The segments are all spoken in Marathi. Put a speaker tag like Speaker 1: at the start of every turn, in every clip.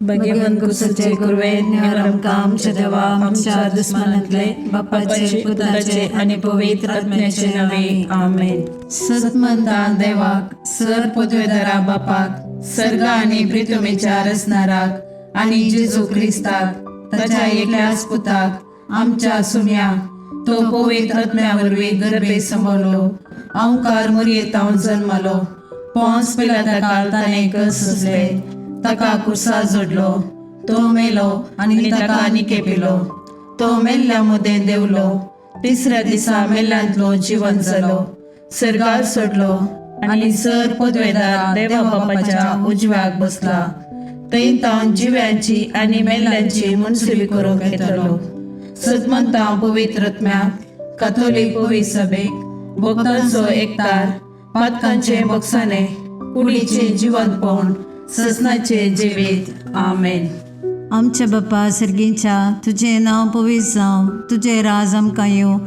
Speaker 1: भगवंत कुसचे कुर्वे निरम काम देवा आमच्या दुश्मनातले बापाचे पुत्राचे आणि पवित्र आत्म्याचे नावे आमेन. सतमंता देवाक सर पृथ्वीधरा बापाक सर्ग आणि पृथ्वीच्या रचणाराक आणि जेजू ख्रिस्ताक ताच्या एकल्याच पुताक आमच्या सुम्या तो पवित्र आत्म्यावरवी गर्भे संभवलो ओंकार मरियेतावन जन्मलो पोंस पिलाता काळ ताणे कसले ताका कुसा जोडलो तो मेलो आणि ताका निकेपिलो तो मेल्ल्या मुदे देवलो तिसऱ्या दिसा मेल्ल्यांतलो जीवन जालो सर्गार सोडलो आणि सर पदवेदार देवा बापाच्या उजव्याक बसला थंय तावन जिव्यांची आनी मेल्ल्यांची मुनसिबी करूंक येतलो. सतमंता पवित्र आत्म्याक कॅथोलिक पवित्र सभेक भक्तांचो एकतार पातकांचे बक्षाने कुडीचे जिवंतपण ससनाचे जिवीत आमेन.
Speaker 2: आमच्या बापा सर्गीच्या तुझे नाव पवित्र जावं तुझे राज आमकां येवं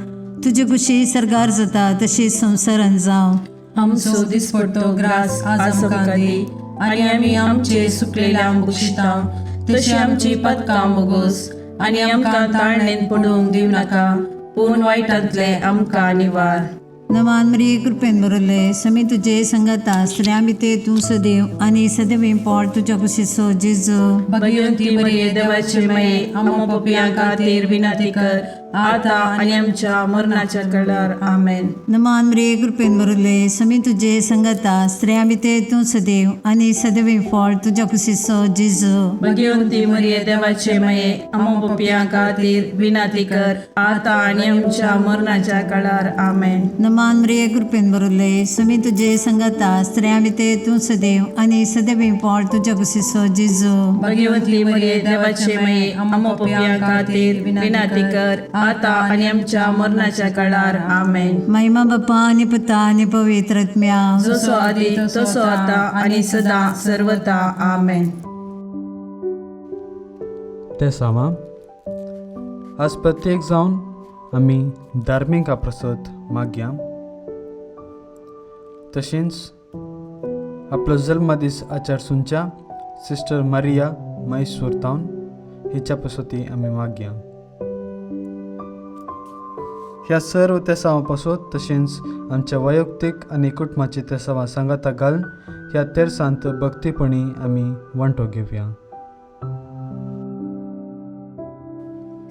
Speaker 2: तुझे कुशी सरगार जाता तशी संवसारान जावं.
Speaker 1: आमचो दिसपट्टो ग्रास आज आमकां दी आनी आमी आमचे सुकलेल्यांक बक्षिता तशी आमची पदकां बोगोस आनी आमकां ताळणेन पडूंक दिव नाका पूण वायटांतले आमकां निवार.
Speaker 2: नमान मरिये कृपेन बरयले समी तुजे संगता स्त्रियां भितर तूं सदैव आनी सदैव पोट तुज्या कुशीचो जेजू.
Speaker 1: भगवंती मरिये देवाचे माये आमो पापियां खातीर विनंती कर आता आनी आमच्या मरणाच्या काळार आमेन.
Speaker 2: नमान मरिये कृपेन बरयले समी तुजे संगता स्त्रियां भितर तूं सदैव आनी सदैव पोट तुज्या कुशीचो जेजू.
Speaker 1: भगवंती मरिये देवाचे माये आमो पापियां खातीर विनंती कर आता आनी आमच्या मरणाच्या काळार आमेन.
Speaker 2: नमान मरिये कृपेन बरयले समी तुजे संगता स्त्रियां भितर तूं सदैव आनी सदैव पोट तुज्या कुशीचो जेजू.
Speaker 1: भगवंती मरिये देवाचे माये आमो पापियां खातीर विनंती कर आता आनी आमच्या मरणाच्या काळार आमेन.
Speaker 2: महिमा बापा आनी पुता आनी पवित्र आत्म्या
Speaker 1: जसो आदी तसो आता आनी सदा सर्वता आमेन.
Speaker 3: ते सामा आज प्रत्येक जावन आमी धार्मीक प्रसाद मागया. तशेंच आपलो जल्मदीस आचारसूनच्या सिस्टर मारिया मैसूर तावन हिच्या पासोती आमी मागया. ह्या सर्व तेसावां पासत तशेंच आमच्या वैयक्तीक आनी कुटुंबाची तेसावां सांगाता घालून ह्या तेरसांत भक्तीपणी आमी वांटो घेवया.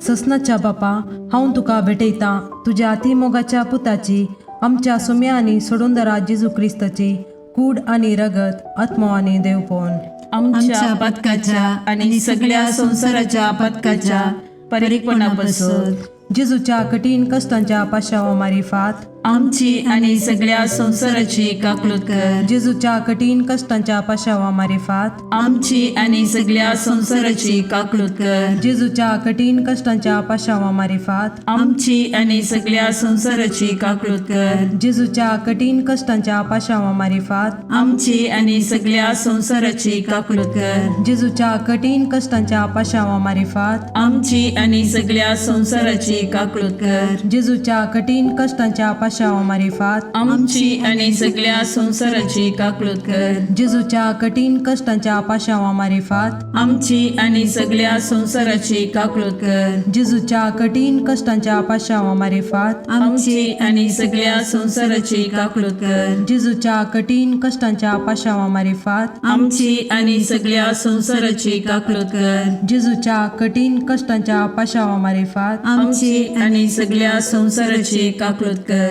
Speaker 4: ससनाच्या बापा हांव तुका भेटयतां तुज्या अतिमोगाच्या पुताची आमच्या सुम्या आनी सोडूनदरा जेजू क्रिस्ताची कूड आनी रगत आत्मो आनी देवपण
Speaker 1: आमच्या पदकाच्या आनी सगळ्या संवसाराच्या पदकाच्या परीकपणा पासत
Speaker 4: जेजूच्या कठीण कश्टांच्या पाशावा मारिफात
Speaker 1: आमची आनी सगळ्या संवसाराची काकलूत कर.
Speaker 4: जेजूच्या कठीण कश्टांच्या पाशावा मारिफात
Speaker 1: आमची आनी सगळ्या संवसाराची काकलूत कर.
Speaker 4: जेजूच्या कठीण कश्टांच्या पाशावा मारिफात
Speaker 1: आमची आनी सगळ्या संवसाराची काकलूत कर.
Speaker 4: जेजूच्या कठीण कश्टांच्या पाशावा मारिफात
Speaker 1: आमची आनी सगळ्या संवसाराची काकलूत कर.
Speaker 4: जेजूच्या कठीण कश्टांच्या पाशावा मारिफात
Speaker 1: आमची आनी सगळ्या संवसाराची काकलूत कर.
Speaker 4: जेजूच्या कठीण कश्टांच्या पाशावा मारिफात
Speaker 1: आमची आनी सगळ्या संवसाराची काकलूत कर.
Speaker 4: जेजूच्या कठीण कश्टांच्या पाशावा मारिफात
Speaker 1: आमची आनी सगळ्या संवसाराची काकलूत कर.
Speaker 4: जेजूच्या कठीण कश्टांच्या पाशावा मारिफात
Speaker 1: आमची आनी सगळ्या संवसाराची काकलूत कर.
Speaker 4: जेजूच्या कठीण कश्टांच्या पाशावा मारिफात
Speaker 1: आमची आनी सगळ्या संवसाराची काकलूत कर.
Speaker 4: जेजूच्या कठीण कश्टांच्या पाशावा मारिफात
Speaker 1: आमची आनी सगळ्या संवसाराची काकलूत कर.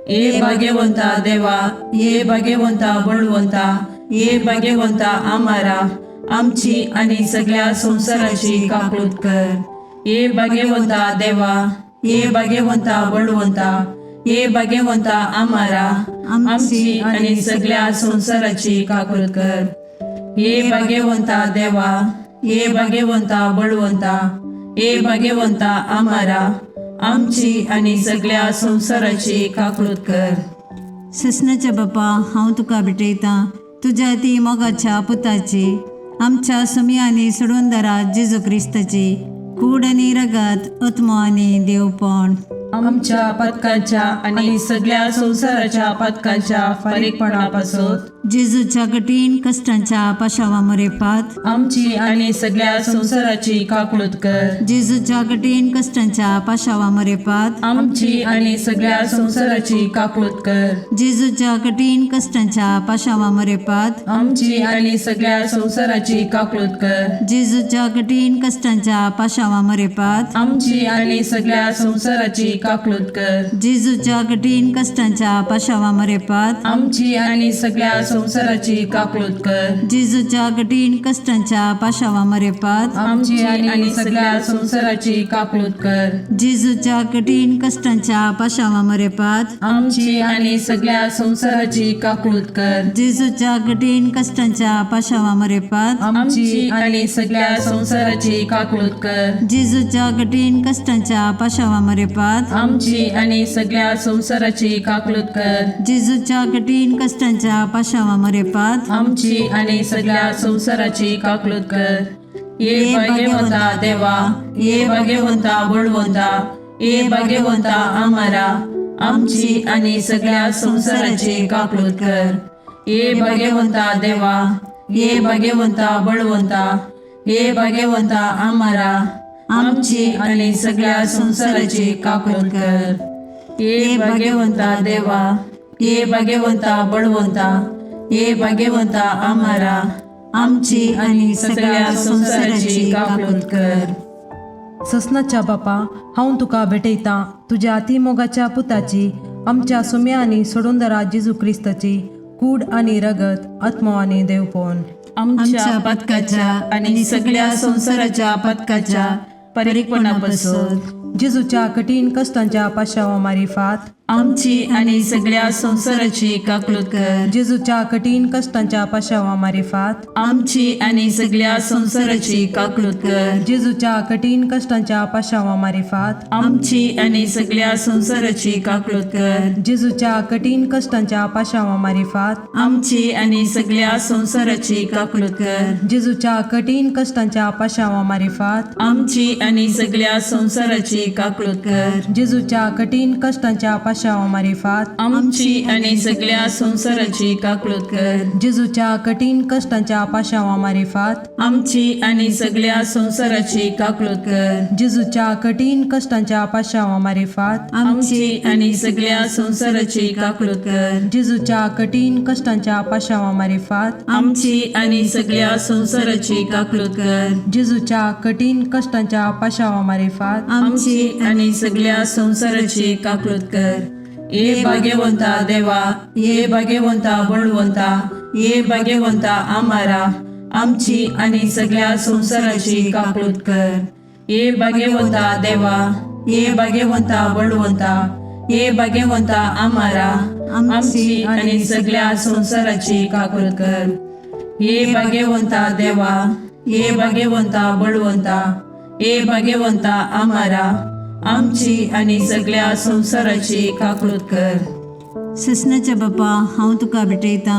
Speaker 1: ये भाग्यवंता देवा ये भाग्यवंता बळवंता ये भाग्यवंता आमारा आमची आनी सगळ्या संवसाराची काकलूत कर. ये भाग्यवंता देवा ये भाग्यवंता बळवंता ये भाग्यवंता आमारा आमची आनी सगळ्या संवसाराची काकलूत कर. ये भाग्यवंता देवा ये भाग्यवंता बळवंता ये भाग्यवंता आमारा आमची आनी सगळ्या संवसाराची काकलूत कर.
Speaker 2: ससनाच्या बापा हांव तुका भेटयतां तुज्या ती मोगाच्या पुताची आमच्या सुम्या आनी सोडूनदरा जेजू क्रिस्ताची कूड आनी रगत आत्मो आनी देवपण
Speaker 1: आमच्या पदकाच्या आणि सगळ्या संसाराच्या पदकाच्या परीकपणापासून
Speaker 2: जेजूच्या कठीण कष्टांच्या पाशावामरेपात
Speaker 1: आमची आणि सगळ्या संसाराची काकूळत कर.
Speaker 2: जेजूच्या कठीण कष्टांच्या पाशावामरेपात
Speaker 1: आमची आणि सगळ्या संसाराची काकूळत कर.
Speaker 2: जेजूच्या कठीण कष्टांच्या पाशावामरेपात
Speaker 1: आमची आणि सगळ्या संसाराची काकूळत कर.
Speaker 2: जेजूच्या कठीण कष्टांच्या पाशावामरेपात
Speaker 1: आमची आणि सगळ्या संसाराची काकूळत कर.
Speaker 2: जेजूच्या कठीण कष्टांच्या पाशावामरेपात
Speaker 1: आमची आणि सगळ्या संसाराची काकूळत कर.
Speaker 2: जेजूच्या कठीण कष्टांच्या पाशावामरेपात
Speaker 1: आमची आणि सगळ्या संसाराची काकूळत कर.
Speaker 2: जेजूच्या कठीण कष्टांच्या पाशावामरेपात
Speaker 1: आमची आणि सगळ्या संसाराची काकूळत कर.
Speaker 2: जेजूच्या कठीण कष्टांच्या पाशावामरेपात
Speaker 1: आमची आणि सगळ्या संसाराची काकूळत कर.
Speaker 2: जेजूच्या कठीण कष्टांच्या पाशावामरेपात
Speaker 1: आमची आणि सगळ्या संसाराची काकूळत कर.
Speaker 2: जेजूच्या कठीण कष्टांच्या पाशावामरेपात
Speaker 1: आमची आणि सगळ्या संसाराची काकूळत कर. ये भाग्यवंता देवा, ये भाग्यवंता बळवंता, ये भाग्यवंता आम्हारा, आमची आणि सगळ्या संसाराची काकूळत कर. ये भाग्यवंता देवा, ये भाग्यवंता बळवंता, ये भाग्यवंता आम्हारा, आमची आणि सगळ्या संसाराची काकूळत कर. ये भाग्यवंता देवा, ये भाग्यवंता बळवंता, ये भाग्यवंता आम्हारा, आमची आणि सगळ्या संसाराची काकूळत कर.
Speaker 4: ससनाच्या बापा, हांव तुका भेटयता तुज्या अतिमोगाच्या पुताची, आमच्या सुम्या आनी सोडून दरा जेजू क्रिस्ताची कूड आनी रगत, आत्मो आनी देवपण.
Speaker 1: आमच्या पदकाच्या आणि सगळ्या संसाराच्या पदकाच्या परीकपणापासून
Speaker 4: जेजूच्या कठीण कष्टांच्या पाशावामारिफात
Speaker 1: आमची आणि सगळ्या संसाराची काकूळत कर.
Speaker 4: जेजूच्या कठीण कष्टांच्या पाशावामारिफात
Speaker 1: आमची आणि सगळ्या संसाराची काकूळत कर.
Speaker 4: जेजूच्या कठीण कष्टांच्या पाशावामारिफात
Speaker 1: आमची आणि सगळ्या संसाराची काकूळत कर.
Speaker 4: जेजूच्या कठीण कष्टांच्या पाशावामारिफात
Speaker 1: आमची आणि सगळ्या संसाराची काकूळत कर.
Speaker 4: जेजूच्या कठीण कष्टांच्या पाशावामारिफात
Speaker 1: आमची आणि सगळ्या संसाराची काकूळत कर.
Speaker 4: जेजूच्या कठीण कष्टांच्या पाशावामारिफात
Speaker 1: आमची आणि सगळ्या संसाराची काकूळत कर.
Speaker 4: जेजूच्या कठीण कष्टांच्या पाशावामारिफात
Speaker 1: आमची आणि सगळ्या संसाराची काकूळत कर.
Speaker 4: जेजूच्या कठीण कष्टांच्या पाशावामारिफात
Speaker 1: आमची आणि सगळ्या संसाराची काकूळत कर.
Speaker 4: जेजूच्या कठीण कष्टांच्या पाशावामारिफात
Speaker 1: आमची आणि सगळ्या संसाराची काकूळत कर.
Speaker 4: जेजूच्या कठीण कष्टांच्या पाशावामारिफात
Speaker 1: आमची आणि सगळ्या संसाराची काकूळत कर. ये भाग्यवंता देवा, ये भाग्यवंता बळवंता, ये भाग्यवंता आम्हारा, आमची आणि सगळ्या संसाराची काकूळत कर. ये भाग्यवंता देवा, ये भाग्यवंता बळवंता, ये भाग्यवंता आम्हारा, आमची आणि सगळ्या संसाराची काकूळत कर. ये भाग्यवंता देवा, ये भाग्यवंता बळवंता, ये भाग्यवंता आम्हारा, आमची आणि सगळ्या संसाराची काकूळत कर.
Speaker 2: ससनाच्या बापा, हांव तुका भेटयता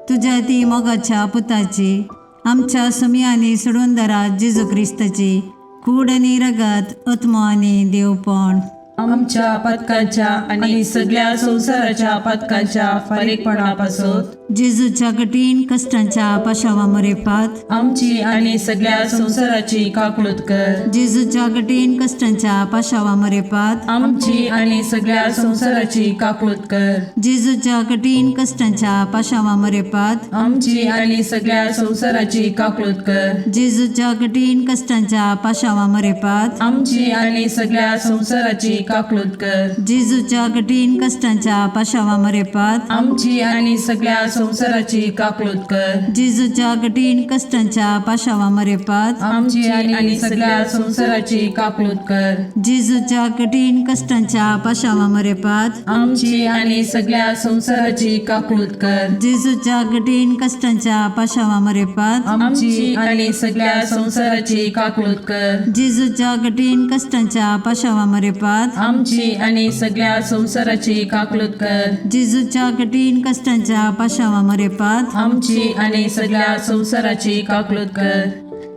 Speaker 2: तुज्या ती मोगाच्या पुताची, आमच्या सुम्या आनी सोडून दरा जेजू क्रिस्ताची कूड आनी रगत, आत्मो आनी देवपण.
Speaker 1: आमच्या पदकाच्या आणि सगळ्या संसाराच्या पदकाच्या परीकपणापासून
Speaker 2: जेजूच्या कठीण कष्टांच्या पाशावामरेपात
Speaker 1: आमची आणि सगळ्या संसाराची काकूळत कर.
Speaker 2: जेजूच्या कठीण कष्टांच्या पाशावामरेपात
Speaker 1: आमची आणि सगळ्या संसाराची काकूळत कर.
Speaker 2: जेजूच्या कठीण कष्टांच्या पाशावामरेपात
Speaker 1: आमची आणि सगळ्या संसाराची काकूळत कर.
Speaker 2: जेजूच्या कठीण कष्टांच्या पाशावामरेपात
Speaker 1: आमची आणि सगळ्या संसाराची काकूळत कर.
Speaker 2: जेजूच्या कठीण कष्टांच्या पाशावामरेपात
Speaker 1: आमची आणि सगळ्या संसाराची काकूळत कर.
Speaker 2: जेजूच्या कठीण कष्टांच्या पाशावामरेपात
Speaker 1: आमची आणि सगळ्या संसाराची काकूळत कर.
Speaker 2: जेजूच्या कठीण कष्टांच्या पाशावामरेपात
Speaker 1: आमची आणि सगळ्या संसाराची काकूळत कर.
Speaker 2: जेजूच्या कठीण कष्टांच्या पाशावामरेपात
Speaker 1: आमची आणि सगळ्या संसाराची काकूळत कर.
Speaker 2: जेजूच्या कठीण कष्टांच्या पाशावामरेपात
Speaker 1: आमची आणि सगळ्या संसाराची काकूळत कर.
Speaker 2: जेजूच्या कठीण कष्टांच्या पाशावामरेपात
Speaker 1: आमची आणि सगळ्या संसाराची काकूळत कर.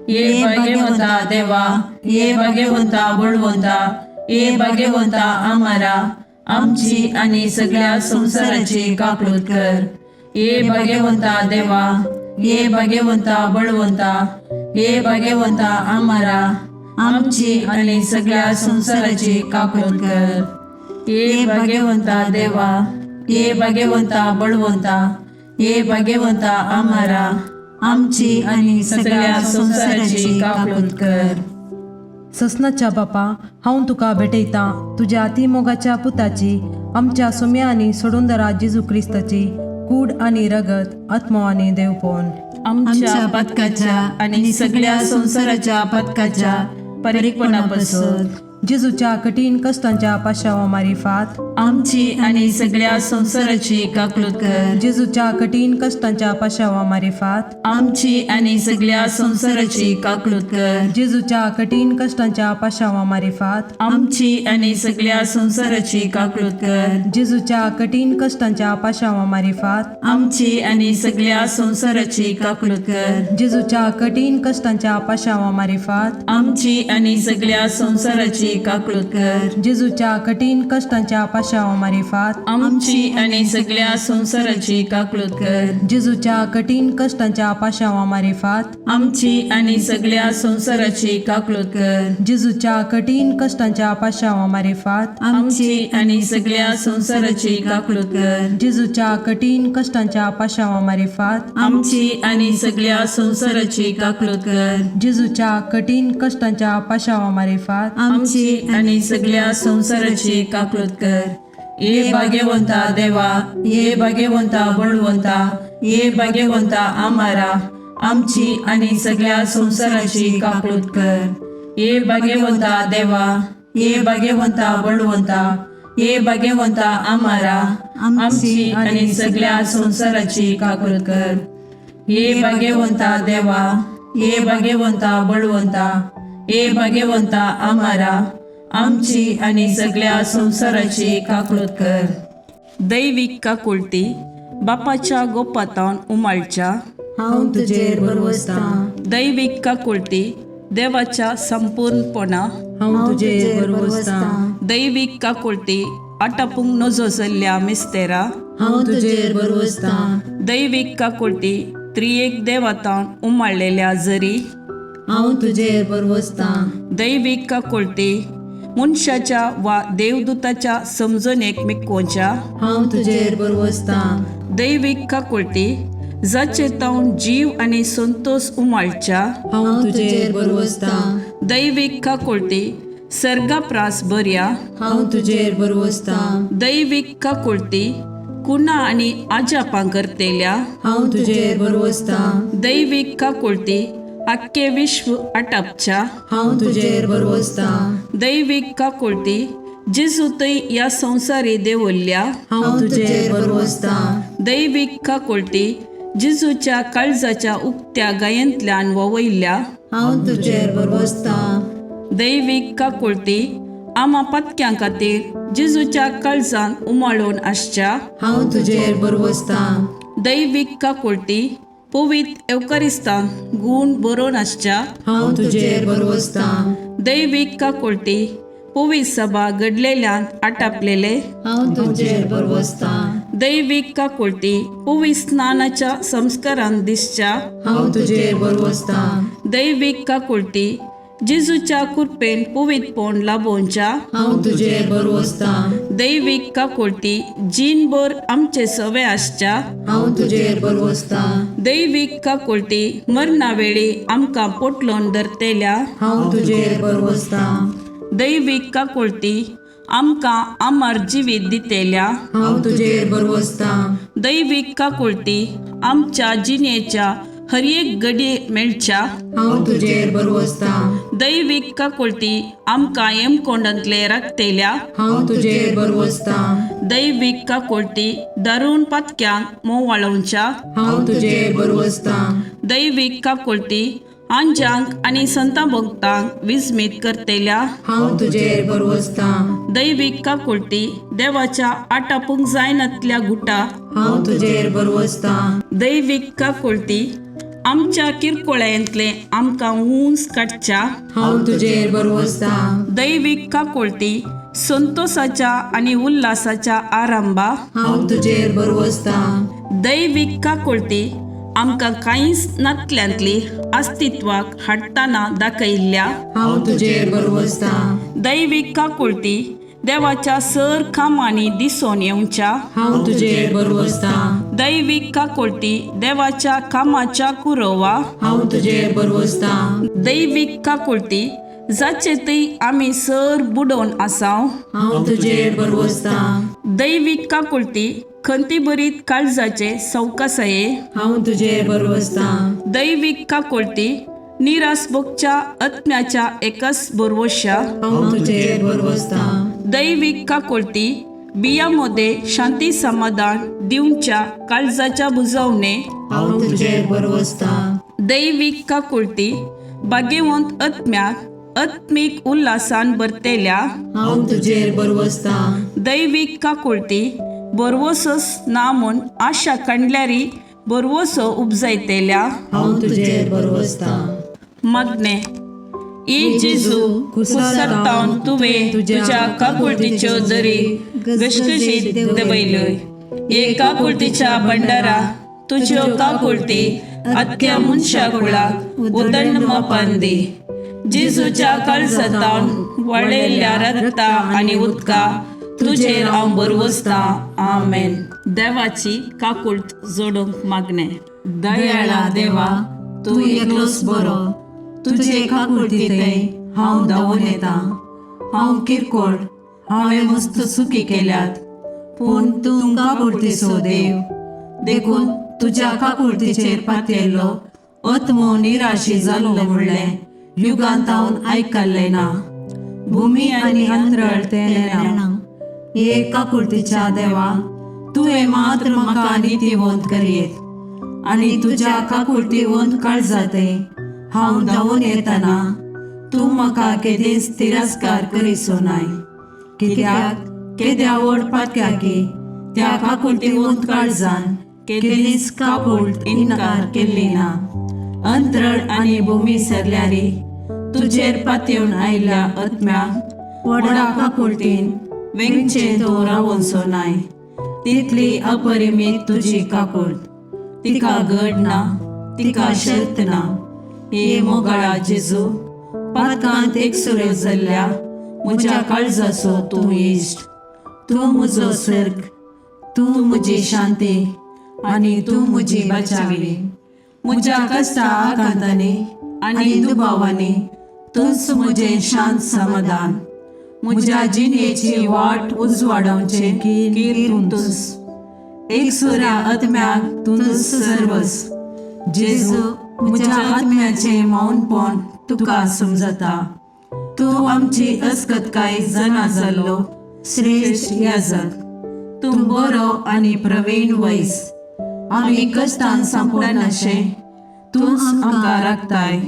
Speaker 1: ये भाग्यवंता देवा, ये भाग्यवंता बळवंता, ये भाग्यवंता आम्हारा, आमची आणि सगळ्या संसाराची काकूळत कर. ये भाग्यवंता देवा, ये भाग्यवंता बळवंता, ये भाग्यवंता आम्हारा आमची आणि सगळ्या संसाराची काकून कर. ये भाग्यवंता देवा, ये भाग्यवंता बळवंता, ये भाग्यवंता आम्हारा आमची आणि सगळ्या संसाराची काकून कर.
Speaker 4: ससनाच्या बापा हांव तुका भेटयता तुझ्या अतिमोगाच्या पुताची आमच्या सुम्यांनी सोडून दरा जेजू क्रिस्ताची कूड आणि रगत आत्मा आणि देवपण.
Speaker 1: आमच्या पदकाच्या आणि सगळ्या संसाराच्या पदकाच्या परीकपणापासून
Speaker 4: जेजूच्या कठीण कष्टांच्या पाशावा मारिफात
Speaker 1: आमची आणि सगळ्या संसाराची काकून कर.
Speaker 4: जेजूच्या कठीण कष्टांच्या पाशावा मारिफात
Speaker 1: आमची आणि सगळ्या संसाराची काकून कर.
Speaker 4: जेजूच्या कठीण कष्टांच्या पाशावा मारिफात
Speaker 1: आमची आणि सगळ्या संसाराची काकून कर.
Speaker 4: जेजूच्या कठीण कष्टांच्या पाशावा मारिफात
Speaker 1: आमची आणि सगळ्या संसाराची काकून कर.
Speaker 4: जेजूच्या कठीण कष्टांच्या पाशावा मारिफात
Speaker 1: आमची आणि सगळ्या संसाराची काकून कर.
Speaker 4: जेजूच्या कठीण कष्टांच्या पाशावा मारिफात
Speaker 1: आमची आणि सगळ्या संसाराची काकून कर.
Speaker 4: जेजूच्या कठीण कष्टांच्या पाशावा मारिफात
Speaker 1: आमची आणि सगळ्या संसाराची काकून कर.
Speaker 4: जेजूच्या कठीण कष्टांच्या पाशावा मारिफात
Speaker 1: आमची आणि सगळ्या संसाराची काकून कर.
Speaker 4: जेजूच्या कठीण कष्टांच्या पाशावा मारिफात
Speaker 1: आमची आणि सगळ्या संसाराची काकून कर.
Speaker 4: जेजूच्या कठीण कष्टांच्या पाशावा मारिफात
Speaker 1: आमची आणि सगळ्या संसाराची काकून कर. ये भाग्यवंता देवा, ये भाग्यवंता बळवंता, ये भाग्यवंता आम्हारा आमची आणि सगळ्या संसाराची काकून कर. ये भाग्यवंता देवा, ये भाग्यवंता बळवंता, ये भाग्यवंता आम्हारा आमची आणि सगळ्या संसाराची काकून कर. ये भाग्यवंता देवा, ये भाग्यवंता बळवंता, ये भाग्यवंता आम्हारा आमची आणि सगळ्या संसाराची काकून कर. दैविक काकुळती बापाच्या गोपातान उमाळच्या
Speaker 2: हांव तुजेर बरवसता.
Speaker 1: दैविक काकुळती देवाच्या संपूर्णपणा
Speaker 4: हांव तुजेर बरवसता.
Speaker 1: दैविक काकुळती आटापूंक नजो जाल्ल्या मिस्तेरा
Speaker 2: हांव तुजेर बरवसता.
Speaker 1: दैविक काकुळती त्रिएक देवातान उमाळलेल्या जरी
Speaker 2: हांव तुजेर बरवसता.
Speaker 1: दैविक काकुळती मनशाच्या वा देवदूताच्या समजणेक मिकोवच्या
Speaker 2: हांव तुजेर बरवसता.
Speaker 1: दैविक काकुळती जाचे तावन जीव आणि संतोष उमाळच्या
Speaker 2: हांव तुजेर बरवसता.
Speaker 1: दैविक काकुळती सर्गाप्रास बऱ्या
Speaker 2: हांव तुजेर बरवसता.
Speaker 1: दैविक काकुळती कुणा आणि आजापां करतेल्या
Speaker 2: हांव तुजेर बरवसता.
Speaker 1: दैविक काकुळती आख्खे विश्व आटापच्या
Speaker 2: हांव तुजेर बरवसता.
Speaker 1: दैविक काकुळती जेजू तै या संसारी देवल्ल्या
Speaker 2: हांव तुजेर बरवसता.
Speaker 1: दैविक काकुळती जेजूच्या काळजाच्या उक्त्या गायंतल्यान ववयल्या
Speaker 2: हांव तुजेर बरवसता.
Speaker 1: दैविक काकुळती आमा पत्क्यां खातीर जेजूच्या काळजान उमाळून आसच्या
Speaker 2: हांव तुजेर बरवसता.
Speaker 1: दैविक काकुळती पवित्र एवकारिस्तान गूण बरोवन आसच्या
Speaker 2: हांव तुजेर बरवसता.
Speaker 1: दैविक काकुळती पवित्र सभा घडलेल्यान आटापलेले
Speaker 2: हांव तुजेर बरवसता.
Speaker 1: दैविक काकुळती पवित्र स्नानाच्या संस्कारान दिसच्या
Speaker 2: हांव तुजेर बरवसता.
Speaker 1: दैविक काकुळती जेजूच्या कृपेन पवित्रपण लाभोवच्या
Speaker 2: हांव तुजेर बरवसता.
Speaker 1: दैविक काकुळती जीनभर आमचे सवे आसच्या
Speaker 2: हांव तुजेर बरवसता.
Speaker 1: दैविक काकुळती मरणा वेळी आमकां पोटलोन धरतेल्या
Speaker 2: हांव तुजेर बरवसता.
Speaker 1: दैविक काकुळती आमकां आमार जिवीत दितेल्या
Speaker 2: हांव तुजेर बरवसता.
Speaker 1: दैविक काकुळती आमच्या जिणेच्या हर एक घडी मेळच्या
Speaker 2: हांव तुजेर बरवसता.
Speaker 1: दैविक काकुळती आमकां हेमकोंडांतले राखतेल्या
Speaker 2: हांव तुजेर बरवसता.
Speaker 1: दैविक काकुळती दारूण पातक्यांक मोव वाळोवच्या
Speaker 2: हांव तुजेर बरवसता.
Speaker 1: दैविक काकुळती आंजांक आणि संतां भक्तांक विस्मीत करतेल्या
Speaker 2: हांव तुजेर बरवसता.
Speaker 1: दैविक काकुळती देवाच्या आटापूंक जायनातल्या गुटा
Speaker 2: हांव तुजेर बरवसता.
Speaker 1: दैविक काकुळती आमच्या किरकोळ्यांतले आमकां ऊंच काडच्या
Speaker 2: हांव तुजेर बरवसता.
Speaker 1: दैविक काकुळती
Speaker 5: संतोषाच्या आणि उल्हासाच्या आरंभा
Speaker 1: हांव तुजेर बरवसता.
Speaker 5: दैवीक काकुळती आमकां कांयच नातल्यांतली अस्तित्वाक हाडटाना दाखयल्ल्या
Speaker 1: हांव तुजेर बरवसता.
Speaker 5: दैवीक काकुळती देवाच्या सर कामांनी दिसून येवच्या
Speaker 1: हांव तुजेर बरवसता.
Speaker 5: दैवीक काकुळती देवाच्या कामाच्या कुरवा
Speaker 1: हांव तुजेर बरवसता.
Speaker 5: दैवीक काकुळती जाचे थंय आमी सर बुडोवन आसाव.
Speaker 1: हांव तुजेर बरवसता.
Speaker 5: दैवीक काकुळती खंती बरीत काळजाचे सवकासये.
Speaker 1: हांव तुजेर बरवसता.
Speaker 5: दैवीक काकुळती निरास भोगच्या आत्म्याच्या एकच बरवश्या.
Speaker 1: हांव तुजेर बरवसता.
Speaker 5: दैवीक काकुळती बियामध्ये शांती समाधान दिवच्या काळजाच्या बुजवणे.
Speaker 1: हांव तुजेर बरवसता.
Speaker 5: दैवीक काकुळती भाग्यवंत आत्म्याक आत्मीक उल्हासान भरतेल्या.
Speaker 1: हांव तुजेर बरवसता.
Speaker 5: दैवीक काकुळती बरवसोस ना म्हूण आशा काडल्यारी बरवसो उपजायतेल्या.
Speaker 1: हांव तुजेर बरवसता.
Speaker 5: मागणे ई जेजू कुसरतावन तुवें तुज्या काकुळतीच्यो दरी गशगशीत दबयल्योय. हे काकुळतीच्या भंडारा तुज्यो काकुळती आख्या मनशा कुळाक उदंड मापान दी. जेजूच्या काळजातावन वळयल्ल्या रक्ता आनी उदका तुजेर हांव बरवसता. आमेन. देवाची काकुळत जोडूंक मागणे.
Speaker 1: दयाळा देवा, तूं एकलोच बरो. तुजे काकुळटीतय हांव धांवून येता. हांव किरकोळ, हांवें मस्त चुकी केल्यात, पूण तूं काकुळटीचो देव. देखून तुज्या काकुळटीचेर पातयल्लो आत्मो निराशी जालो म्हणलें युगांत हांव आयकल्लें ना. भुमी आनी अंतराळ तेलेना. हे काकुळटीच्या देवा, तुवें मात्र म्हाका नितीवंत करीत आनी तुज्या काकुळटीवंत काळजातय हांव धांवून येतना तूं म्हाका केदेंच तिरस्कार करीसो नाय. कित्याक केद्या व्हड पातक्याकी त्या काकुळटीवंत काळजान केदेंच काकुळट इन्कार केल्ली ना. अंतराळ आनी भुमी सरल्यारी तुजेर पातयेवन आयिल्ल्या आत्म्याक व्हडा काकुळटीन वेंगचे तो रावोनसो नाय. तितली अपरिमीत तुजी काकुळट. तिका घड ना, तिका शर्त ना. हे मोगाळा जेजू, पातकांत एकसुरे जाल्ल्या म्हज्या काळजाचो तूं इश्ट. तूं म्हजो सर्ग, तूं म्हजी शांती आनी तूं म्हजी बचावी. म्हज्या कश्टा आकांतांनी आनी दुबावांनी तूंच म्हजें शांत समाधान. म्हज्या जिणेची वाट उजवाडोवचें कीर तूंच. एकसुऱ्या आत्म्याक तूंच सर्वस. जेजू, म्हज्या आत्म्याचें मौनपण तुका समजता. तूं आमची अस्कतकाय जाणा जाल्लो श्रेश्ठ याजक. तूं बरो आनी प्रवीण वैस. आमी कश्टान सांपडनाशे तूंच आमकां राखताय,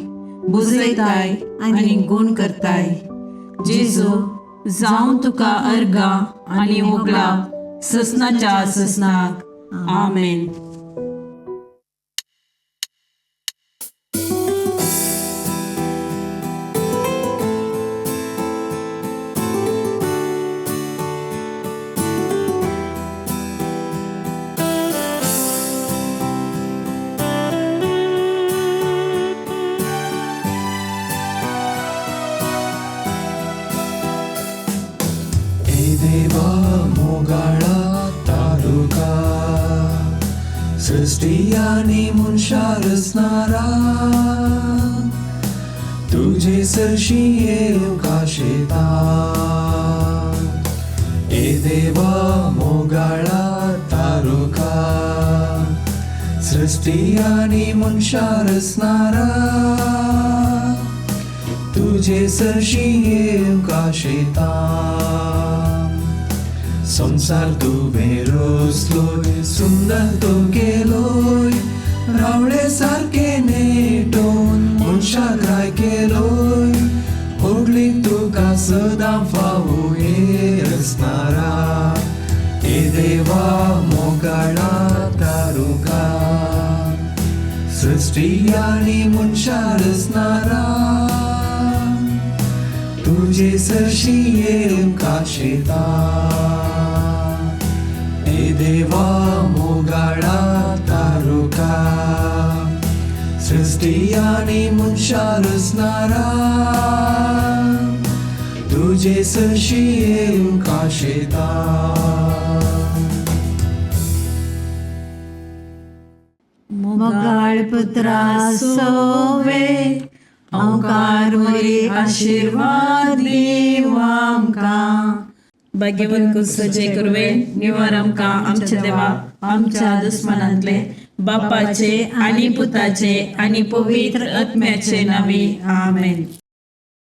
Speaker 1: बुजयताय आनी गूण करताय. जेजू, जावं तुका अर्गा आनी मोगला ससनाच्या ससनाक. आमेन.
Speaker 6: देवा मोगाळा तालुका सृष्टी आणि मनशा रचणारा तुझे सरशी येवकाशेता. ए देवा मोगाळा तालुका सृष्टी आणि मनशा रचणारा तुझे सरशी येवकाशेता. संसार तुवें रोसलोय, सुंदर तो केलोय, रावळे सारके नेटोवन मनशाक राय केलोय. व्हडलीक तुका सदां फावो रचणारा. ए देवा मोगाळा तारुका सृष्टी आनी मनशा रचणारा तुझे सरशी येऊन काशेता ए देवा मोगाडा तारोका सृष्टी आणि मनशा रचणारा तुझे सरशी येऊन काशेता
Speaker 2: मोगाळ पुत्रा सोवे ओंकार मरी आशीर्वाद देवा आमकां
Speaker 5: भाग्यवन कुसचे कुरवे निवार आमकां आमच्या देवा आमच्या दुस्मनांतले बापाचे आणि पुताचे आणि पवित्र आत्म्याचे नावे आमेन.